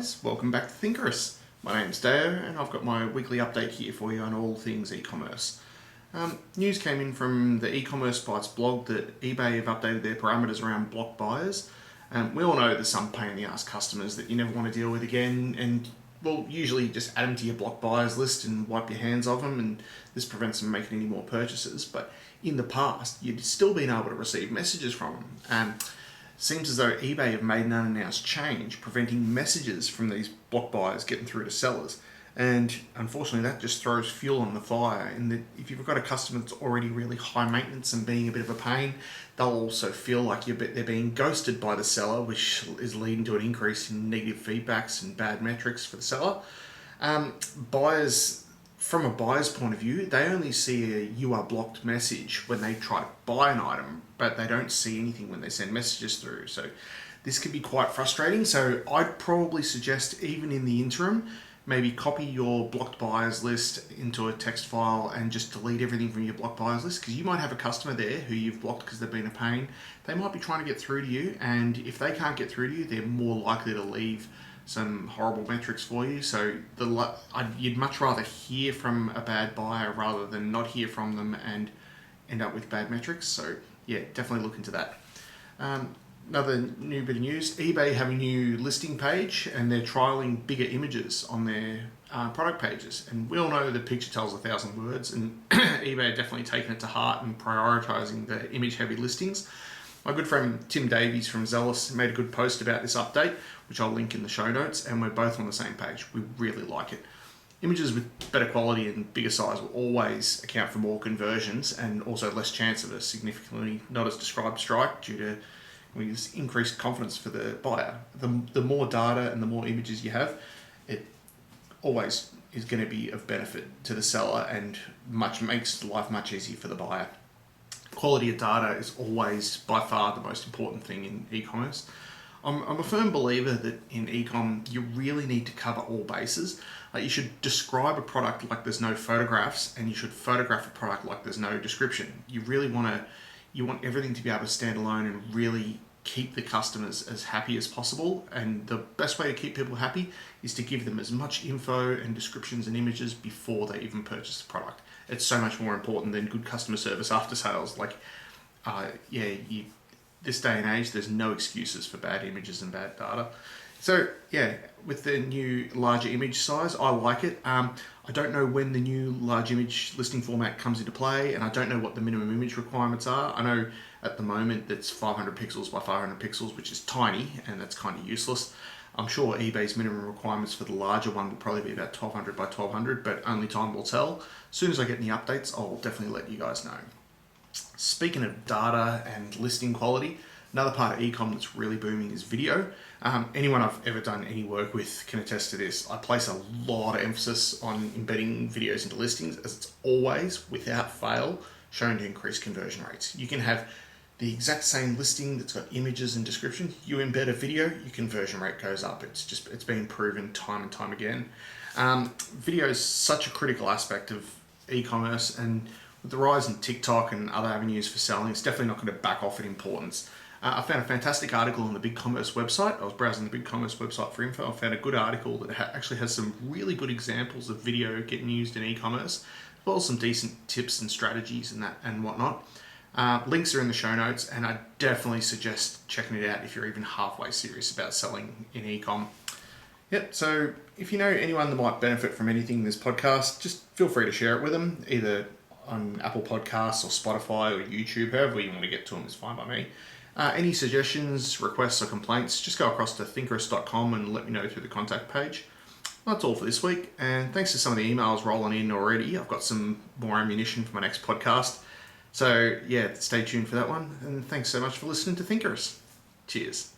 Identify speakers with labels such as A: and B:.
A: guys, welcome back to Thinkerous. My name's Deo and I've got my weekly update here for you on all things e-commerce. News came in from the e-commerce Bytes blog that eBay have updated their parameters around block buyers. We all know there's some pain in the ass customers that you never want to deal with again, and well, usually just add them to your block buyers list and wipe your hands of them, and this prevents them making any more purchases. But in the past, you'd still been able to receive messages from them. Seems as though eBay have made an unannounced change preventing messages from these block buyers getting through to sellers. And unfortunately, that just throws fuel on the fire. In that if you've got a customer that's already really high maintenance and being a bit of a pain, they'll also feel like they're being ghosted by the seller, which is leading to an increase in negative feedbacks and bad metrics for the seller. From a buyer's point of view, they only see a "you are blocked" message when they try to buy an item, but they don't see anything when they send messages through. So this can be quite frustrating. So I'd probably suggest, even in the interim, maybe copy your blocked buyers list into a text file and just delete everything from your blocked buyers list, because you might have a customer there who you've blocked because they've been a pain. They might be trying to get through to you, and if they can't get through to you, they're more likely to leave some horrible metrics for you. So you'd much rather hear from a bad buyer rather than not hear from them and end up with bad metrics. So yeah, definitely look into that. Another new bit of news, eBay have a new listing page and they're trialing bigger images on their product pages. And we all know the picture tells 1,000 words, and eBay are definitely taking it to heart and prioritizing the image heavy listings. My good friend Tim Davies from Zealous made a good post about this update, which I'll link in the show notes, and we're both on the same page. We really like it. Images with better quality and bigger size will always account for more conversions and also less chance of a significantly not as described strike due to this increased confidence for the buyer. The more data and the more images you have, it always is going to be of benefit to the seller and makes life much easier for the buyer. Quality of data is always by far the most important thing in e-commerce. I'm a firm believer that in e-com you really need to cover all bases. You should describe a product like there's no photographs, and you should photograph a product like there's no description. You want everything to be able to stand alone and really keep the customers as happy as possible. And the best way to keep people happy is to give them as much info and descriptions and images before they even purchase the product. It's so much more important than good customer service after sales. This day and age, there's no excuses for bad images and bad data. So yeah, with the new larger image size, I like it. I don't know when the new large image listing format comes into play, and I don't know what the minimum image requirements are. I know at the moment that's 500 pixels by 500 pixels, which is tiny, and that's kind of useless. I'm sure eBay's minimum requirements for the larger one will probably be about 1200 by 1200, but only time will tell. As soon as I get any updates, I'll definitely let you guys know. Speaking of data and listing quality, another part of eCom that's really booming is video. Anyone I've ever done any work with can attest to this. I place a lot of emphasis on embedding videos into listings, as it's always, without fail, shown to increase conversion rates. You can have the exact same listing that's got images and description. You embed a video, your conversion rate goes up. It's been proven time and time again. Video is such a critical aspect of e-commerce, and with the rise in TikTok and other avenues for selling, it's definitely not going to back off in importance. I found a fantastic article on the BigCommerce website. I was browsing the BigCommerce website for info. I found a good article that actually has some really good examples of video getting used in e-commerce, as well as some decent tips and strategies and whatnot. Links are in the show notes, and I definitely suggest checking it out if you're even halfway serious about selling in e-com. Yep, so if you know anyone that might benefit from anything in this podcast, just feel free to share it with them, either on Apple Podcasts or Spotify or YouTube. However you want to get to them is fine by me. Any suggestions, requests or complaints, just go across to thinkerous.com and let me know through the contact page. That's all for this week, and thanks to some of the emails rolling in already. I've got some more ammunition for my next podcast. So yeah, stay tuned for that one, and thanks so much for listening to Thinkerous. Cheers.